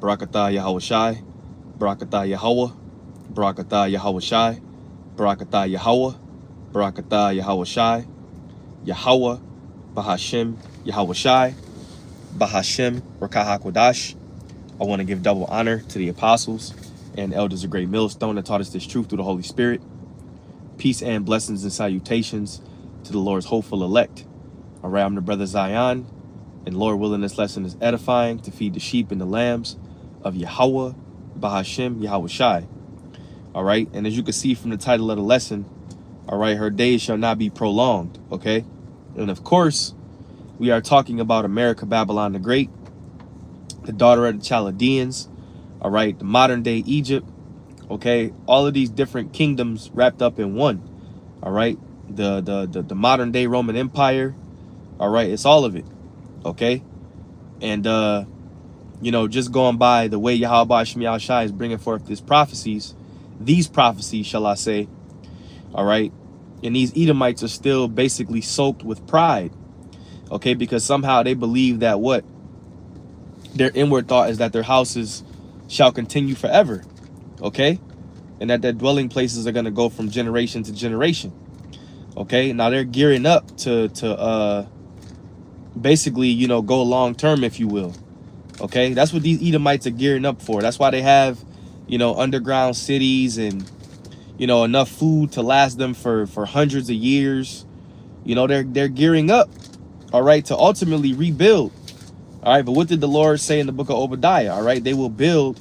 Barakatah Yahweh Shai, Barakatah Yahweh, Barakatah Yahweh Shai, Barakatah Yahweh, Barakatah Yahweh Shai, Yahweh, Bahashem, Yahweh Shai, Bahashem, Rakah HaKodash. I want to give double honor to the apostles and elders of Great Millstone that taught us this truth through the Holy Spirit. Peace and blessings and salutations to the Lord's hopeful elect. All right, I'm the brother Zion, and Lord willing, this lesson is edifying to feed the sheep and the lambs of Yahweh, Bahashem, Yahweh Shai. All right, and as you can see from the title of the lesson, all right, her days shall not be prolonged, okay? And of course, we are talking about America, Babylon the Great, the daughter of the Chaldeans, all right, the modern day Egypt, okay? All of these different kingdoms wrapped up in one, all right? The modern day Roman Empire, all right? It's all of it, okay? And, you know, just going by the way Yahweh Shemiah Shai is bringing forth these prophecies, shall I say, all right? And these Edomites are still basically soaked with pride, okay? Because somehow they believe that what? Their inward thought is that their houses shall continue forever, okay? And that their dwelling places are going to go from generation to generation, okay? Now they're gearing up to basically, you know, go long term, if you will, okay? That's what these Edomites are gearing up for. That's why they have, you know, underground cities and, you know, enough food to last them for hundreds of years. You know, they're gearing up, all right, to ultimately rebuild. All right, but what did the Lord say in the book of Obadiah? All right, they will build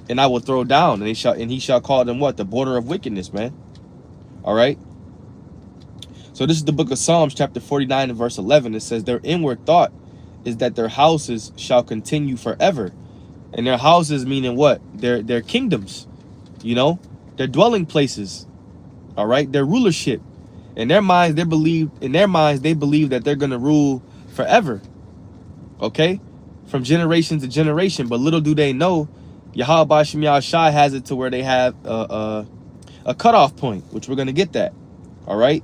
and I will throw down, and he shall call them what? The border of wickedness, man. All right. So this is the book of Psalms, chapter 49 and verse 11. It says, their inward thought is that their houses shall continue forever. And their houses meaning what? Their kingdoms, you know, their dwelling places. All right, their rulership. In their minds, they believe that they're gonna rule forever. Okay, from generation to generation. But little do they know, Yahweh Shemiah Shai has it to where they have a cutoff point, which we're gonna get that. All right,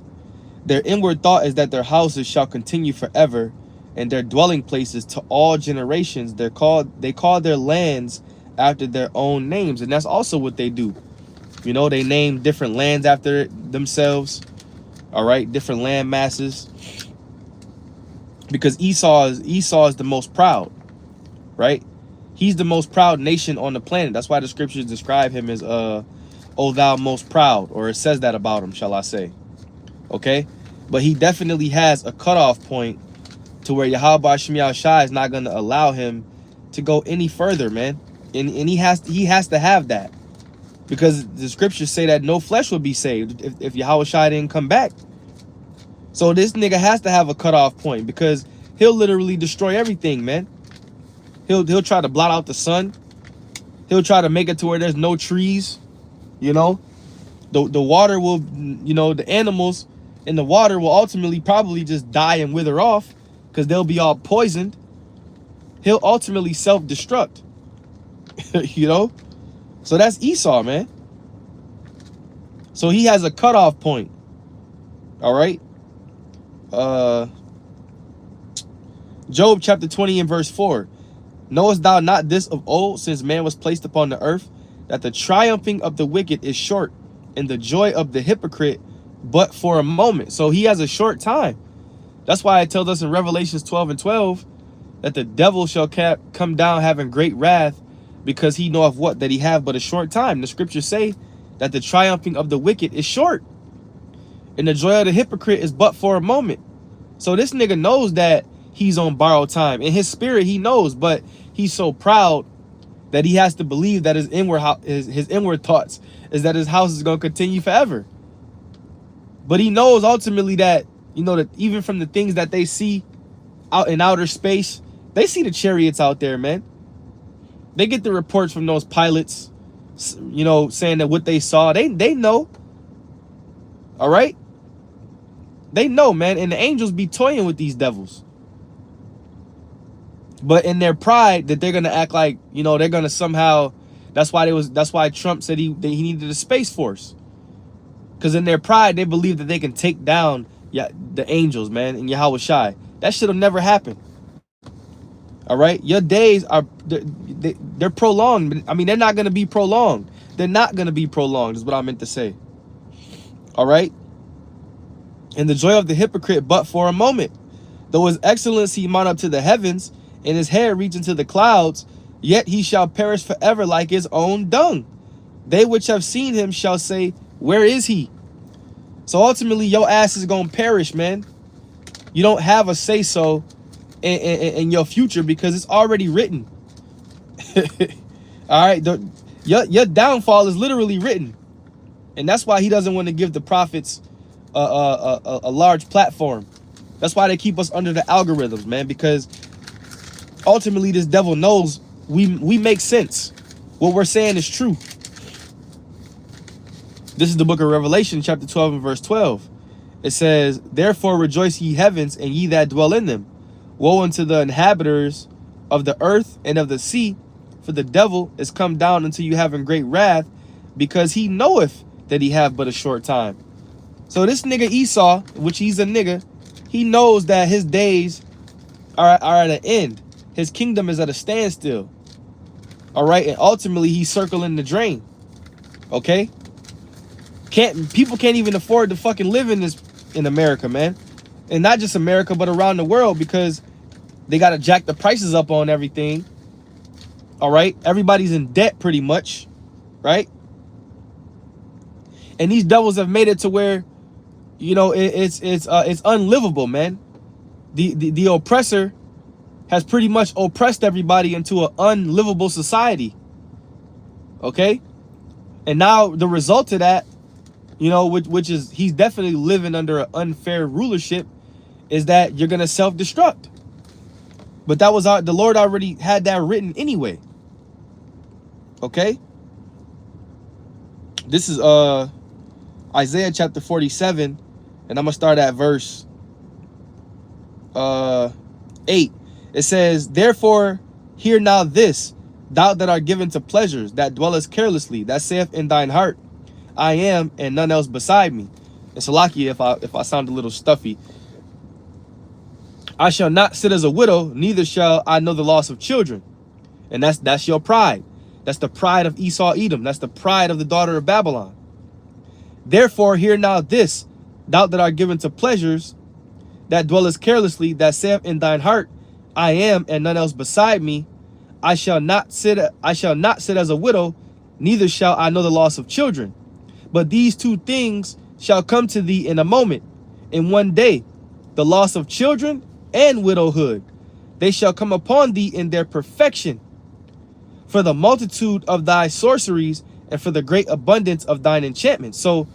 their inward thought is that their houses shall continue forever, and their dwelling places to all generations. They call their lands after their own names, and that's also what they do. You know, they name different lands after themselves. All right, different land masses. Because Esau is the most proud, right? He's the most proud nation on the planet. That's why the scriptures describe him as "O thou most proud," or it says that about him, shall I say? Okay, but he definitely has a cutoff point to where Yahweh Shemiah Shai is not going to allow him to go any further, man. And he has to have that. Because the scriptures say that no flesh will be saved if Yahweh Shai didn't come back. So this nigga has to have a cutoff point, because he'll literally destroy everything, man. He'll try to blot out the sun. He'll try to make it to where there's no trees. You know, the water will, you know, the animals in the water will ultimately probably just die and wither off because they'll be all poisoned. He'll ultimately self-destruct. You know. So that's Esau, man. So he has a cutoff point. All right. Job chapter 20 and verse 4. Knowest thou not this of old, since man was placed upon the earth, that the triumphing of the wicked is short, and the joy of the hypocrite but for a moment. So he has a short time. That's why it tells us in Revelations 12 and 12 that the devil shall come down having great wrath, because he knoweth what? That he have but a short time. The scriptures say that the triumphing of the wicked is short, and the joy of the hypocrite is but for a moment. So this nigga knows that he's on borrowed time. In his spirit, he knows, but he's so proud that he has to believe that his inward thoughts is that his house is going to continue forever. But he knows ultimately that, you know, that even from the things that they see out in outer space, they see the chariots out there, man. They get the reports from those pilots, you know, saying that what they saw, they know. All right. They know, man. And the angels be toying with these devils. But in their pride that they're going to act like, you know, they're going to somehow, that's why Trump said he needed a space force. Because in their pride, they believe that they can take down the angels, man, and Yahweh Shai. That should have never happened. All right, your days are they're prolonged. I mean, they're not going to be prolonged. They're not going to be prolonged is what I meant to say. All right. And the joy of the hypocrite but for a moment. Though his excellency mount up to the heavens, and his hair reach into the clouds, yet he shall perish forever like his own dung. They which have seen him shall say, where is he? So ultimately, your ass is going to perish, man. You don't have a say-so in your future because it's already written. All right? Your downfall is literally written. And that's why he doesn't want to give the prophets a large platform. That's why they keep us under the algorithms, man, because ultimately this devil knows we make sense. What we're saying is true. This is the book of Revelation, chapter 12 and verse 12. It says, therefore rejoice ye heavens, and ye that dwell in them. Woe unto the inhabitants of the earth and of the sea, for the devil is come down unto you having great wrath, because he knoweth that he have but a short time. So this nigga Esau, which he's a nigga, he knows that his days are at an end. His kingdom is at a standstill. All right, and ultimately he's circling the drain. Okay? People can't even afford to fucking live in America, man. And not just America, but around the world, because they got to jack the prices up on everything. All right? Everybody's in debt pretty much, right? And these devils have made it to where, you know, it's unlivable, man. The oppressor has pretty much oppressed everybody into an unlivable society. Okay? And now the result of that, you know, which is he's definitely living under an unfair rulership, is that you're gonna self-destruct. But that was the Lord already had that written anyway. Okay? This is Isaiah chapter 47, and I'm gonna start at verse 8. It says, therefore hear now this, thou that art given to pleasures, that dwellest carelessly, that saith in thine heart, I am, and none else beside me. And Salakia, if I sound a little stuffy. I shall not sit as a widow, neither shall I know the loss of children. And that's your pride. That's the pride of Esau Edom. That's the pride of the daughter of Babylon. Therefore hear now this, thou that art given to pleasures, that dwellest carelessly, that saith in thine heart, I am, and none else beside me. I shall not sit as a widow, neither shall I know the loss of children. But these two things shall come to thee in a moment, in one day, the loss of children and widowhood. They shall come upon thee in their perfection, for the multitude of thy sorceries and for the great abundance of thine enchantments. So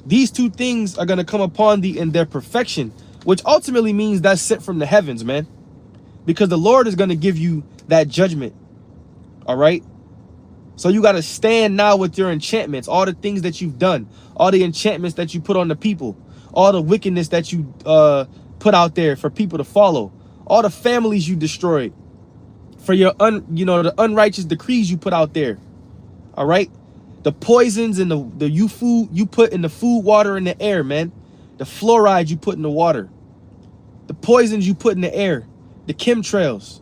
these two things are going to come upon thee in their perfection, which ultimately means that's sent from the heavens, man, because the Lord is going to give you that judgment. All right. So you got to stand now with your enchantments, all the things that you've done, all the enchantments that you put on the people, all the wickedness that you put out there for people to follow, all the families you destroyed for your the unrighteous decrees you put out there. All right. The poisons and the you put in the food, water, and the air, man. The fluoride you put in the water, the poisons you put in the air, the chemtrails.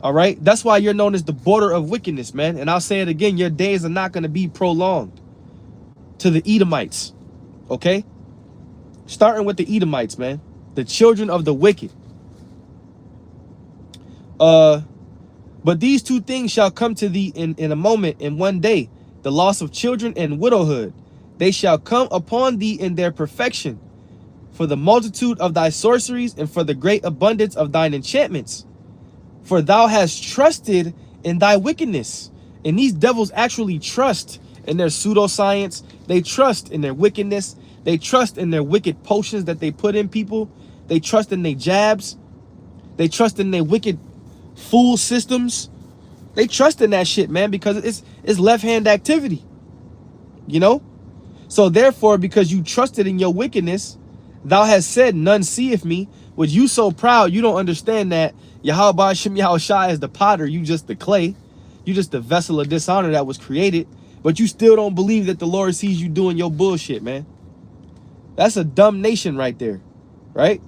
All right. That's why you're known as the border of wickedness, man. And I'll say it again. Your days are not going to be prolonged to the Edomites. OK, starting with the Edomites, man, the children of the wicked. But these two things shall come to thee in a moment, in one day, the loss of children and widowhood. They shall come upon thee in their perfection, for the multitude of thy sorceries and for the great abundance of thine enchantments. For thou hast trusted in thy wickedness. And these devils actually trust in their pseudoscience. They trust in their wickedness. They trust in their wicked potions that they put in people. They trust in their jabs. They trust in their wicked fool systems. They trust in that shit, man, because it's left-hand activity. You know? So therefore, because you trusted in your wickedness, thou hast said, none seeth me. With you so proud, you don't understand that Yahweh Shem Yahushai is the potter. You just the clay. You just the vessel of dishonor that was created. But you still don't believe that the Lord sees you doing your bullshit, man. That's a dumb nation right there, right?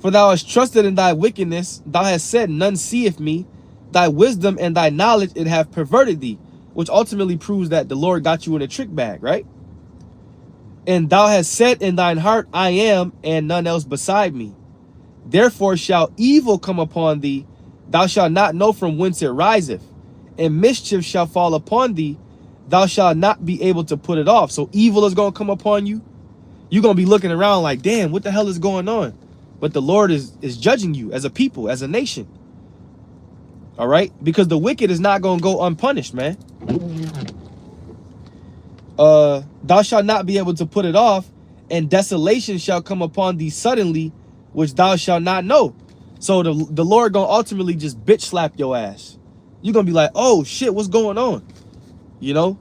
For thou hast trusted in thy wickedness, thou hast said, none seeth me. Thy wisdom and thy knowledge it have perverted thee, which ultimately proves that the Lord got you in a trick bag, right? And thou hast said in thine heart, I am, and none else beside me. Therefore shall evil come upon thee, thou shalt not know from whence it riseth, and mischief shall fall upon thee, thou shalt not be able to put it off. So evil is going to come upon you. You're going to be looking around like, damn, what the hell is going on? But the Lord is judging you as a people, as a nation. All right? Because the wicked is not going to go unpunished, man. Thou shalt not be able to put it off, and desolation shall come upon thee suddenly, which thou shalt not know. So the Lord gonna ultimately just bitch slap your ass. You're gonna be like, oh shit, what's going on? You know?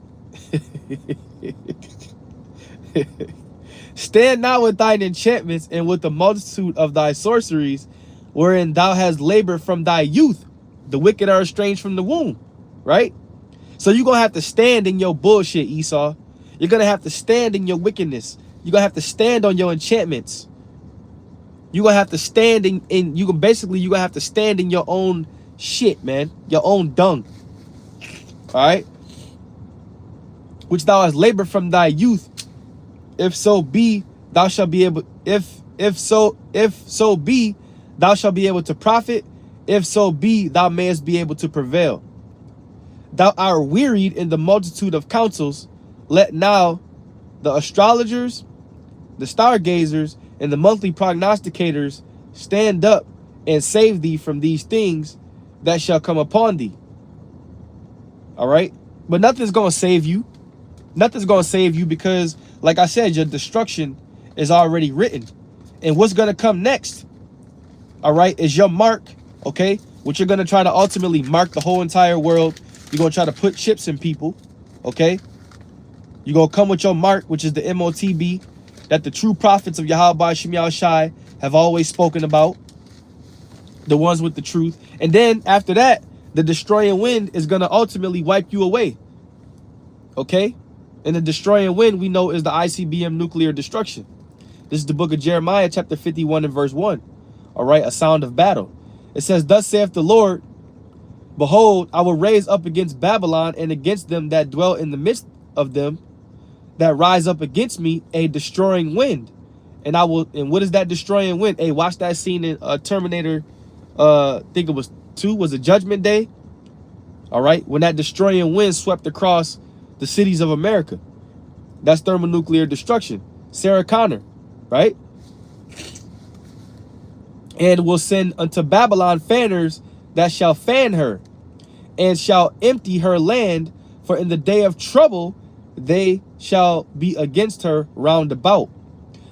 Stand not with thine enchantments and with the multitude of thy sorceries, wherein thou hast labored from thy youth. The wicked are estranged from the womb, right? So you're gonna have to stand in your bullshit, Esau. You're gonna have to stand in your wickedness. You're gonna have to stand on your enchantments. You're gonna have to stand in you gonna have to stand in your own shit, man. Your own dung. All right? Which thou hast labored from thy youth. If so be, thou shalt be able, if so be, thou shalt be able to profit. If so be, thou mayest be able to prevail. Thou art wearied in the multitude of counsels. Let now the astrologers, the stargazers, and the monthly prognosticators stand up and save thee from these things that shall come upon thee. All right? But nothing's going to save you. Nothing's going to save you because, like I said, your destruction is already written. And what's going to come next, all right, is your mark, okay? Which you're going to try to ultimately mark the whole entire world. You're going to try to put chips in people, okay? You're going to come with your mark, which is the MOTB, that the true prophets of Yahweh Shem Yahushai have always spoken about. The ones with the truth. And then after that, the destroying wind is going to ultimately wipe you away. Okay? And the destroying wind, we know, is the ICBM nuclear destruction. This is the book of Jeremiah, chapter 51 and verse 1. All right? A sound of battle. It says, thus saith the Lord, behold, I will raise up against Babylon and against them that dwell in the midst of them, that rise up against me, a destroying wind. And I will, and what is that destroying wind? Hey, watch that scene in Terminator, I think it was 2, was it Judgment Day? All right, when that destroying wind swept across the cities of America. That's thermonuclear destruction. Sarah Connor, right? And will send unto Babylon fanners that shall fan her, and shall empty her land, for in the day of trouble they shall be against her round about.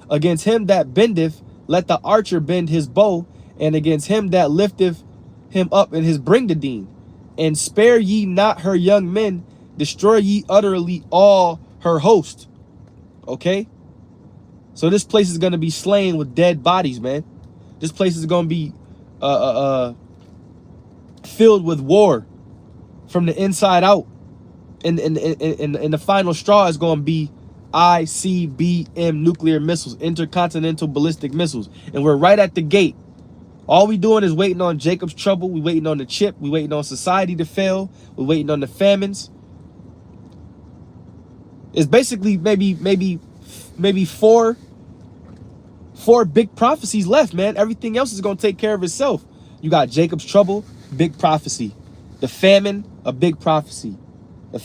Against him that bendeth, let the archer bend his bow, and against him that lifteth him up in his bringdadine. And spare ye not her young men, destroy ye utterly all her host. Okay? So this place is going to be slain with dead bodies, man. This place is going to be filled with war from the inside out. And the final straw is going to be ICBM nuclear missiles, intercontinental ballistic missiles. And we're right at the gate. All we doing is waiting on Jacob's trouble. We waiting on the chip. We waiting on society to fail. We're waiting on the famines. It's basically maybe four big prophecies left, man. Everything else is going to take care of itself. You got Jacob's trouble, big prophecy. The famine, a big prophecy.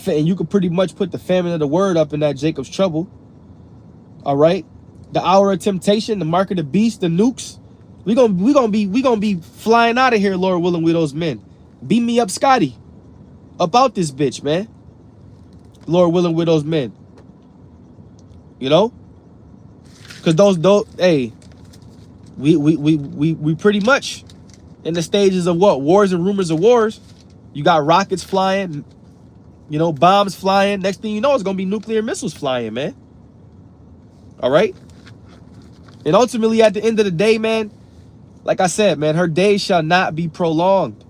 And you could pretty much put the famine of the word up in that Jacob's trouble. All right. The hour of temptation, the mark of the beast, the nukes. We gonna be flying out of here, Lord willing, with those men. Beam me up, Scotty. About this bitch, man. Lord willing, with those men. You know? Cause those hey, we pretty much in the stages of what? Wars and rumors of wars. You got rockets flying, you know, bombs flying. Next thing you know, it's gonna be nuclear missiles flying, man. All right. And ultimately, at the end of the day, man, like I said, man, her days shall not be prolonged.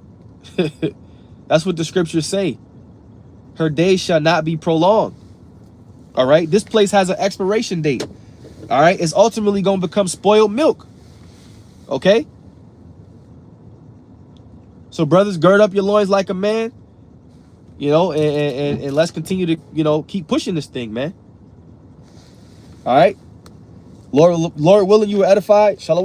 That's what the scriptures say. Her days shall not be prolonged. All right. This place has an expiration date. All right. It's ultimately going to become spoiled milk. Okay? So brothers, gird up your loins like a man, you know, and let's continue to, you know, keep pushing this thing, man. All right? Lord willing, you were edified. Shalom.